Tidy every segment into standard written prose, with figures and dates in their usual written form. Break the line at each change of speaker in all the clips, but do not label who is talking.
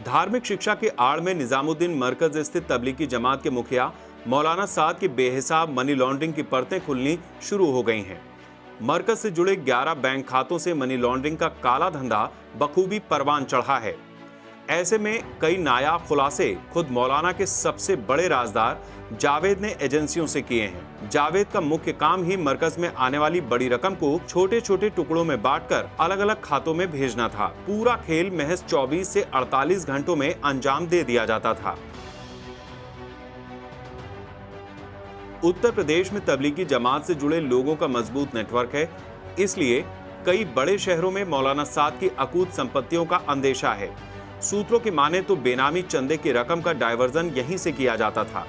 धार्मिक शिक्षा की आड़ में निजामुद्दीन मरकज स्थित तबलीगी जमात के मुखिया मौलाना साद की बेहिसाब मनी लॉन्ड्रिंग की परतें खुलनी शुरू हो गई हैं। मरकज से जुड़े 11 बैंक खातों से मनी लॉन्ड्रिंग का काला धंधा बखूबी परवान चढ़ा है। ऐसे में कई नायाब खुलासे खुद मौलाना के सबसे बड़े राजदार जावेद ने एजेंसियों से किए हैं। जावेद का मुख्य काम ही मरकज में आने वाली बड़ी रकम को छोटे छोटे टुकड़ों में बांटकर अलग अलग खातों में भेजना था। पूरा खेल महज 24 से 48 घंटों में अंजाम दे दिया जाता था। उत्तर प्रदेश में तबलीगी जमात से जुड़े लोगों का मजबूत नेटवर्क है, इसलिए कई बड़े शहरों में मौलाना साद की अकूत संपत्तियों का अंदेशा है। सूत्रों की माने तो बेनामी चंदे की रकम का डायवर्जन यहीं से किया जाता था।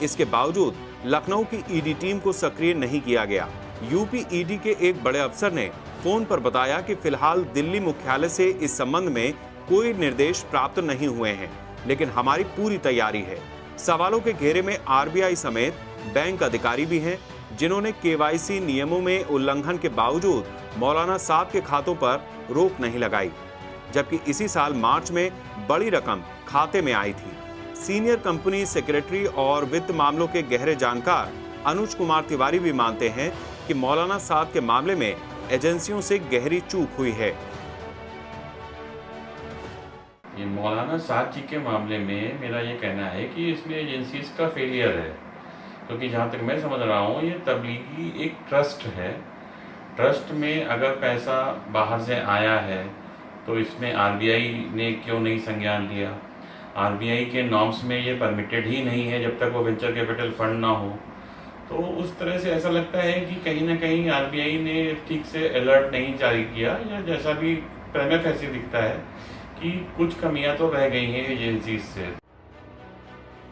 इसके बावजूद लखनऊ की ईडी टीम को सक्रिय नहीं किया गया। यूपी ईडी के एक बड़े अफसर ने फोन पर बताया कि फिलहाल दिल्ली मुख्यालय से इस संबंध में कोई निर्देश प्राप्त नहीं हुए हैं, लेकिन हमारी पूरी तैयारी है। सवालों के घेरे में आरबीआई समेत बैंक अधिकारी भी हैं, जिन्होंने केवाईसी नियमों में उल्लंघन के बावजूद मौलाना साद के खातों पर रोक नहीं लगाई, जबकि इसी साल मार्च में बड़ी रकम खाते में आई थी। सीनियर कंपनी सेक्रेटरी और वित्त मामलों के गहरे जानकार अनुज कुमार तिवारी भी मानते हैं कि मौलाना साद के मामले में एजेंसियों से गहरी चूक हुई है।
ये मौलाना साद जी के मामले में मेरा ये कहना है कि इसमें एजेंसीज का फेलियर है, क्योंकि जहाँ तक मैं समझ रहा हूँ ये तबलीगी एक ट्रस्ट है। ट्रस्ट में अगर पैसा बाहर से आया है तो इसमें आरबीआई ने क्यों नहीं संज्ञान लिया? आरबीआई के नॉर्म्स में ये परमिटेड ही नहीं है जब तक वो वेंचर कैपिटल फंड ना हो। तो उस तरह से ऐसा लगता है कि कहीं ना कहीं आरबीआई ने ठीक से अलर्ट नहीं जारी किया, या जैसा भी प्रीमा फेसी दिखता है कि कुछ कमियां तो रह गई हैं एजेंसीज से।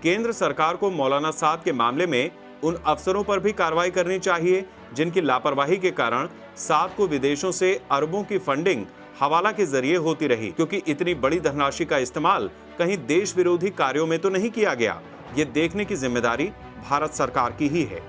केंद्र सरकार को मौलाना साद के मामले में उन अफसरों पर भी कार्रवाई करनी चाहिए जिनकी लापरवाही के कारण साद को विदेशों से अरबों की फंडिंग हवाला के जरिए होती रही, क्योंकि इतनी बड़ी धनराशि का इस्तेमाल कहीं देश विरोधी कार्यों में तो नहीं किया गया। ये देखने की जिम्मेदारी भारत सरकार की ही है।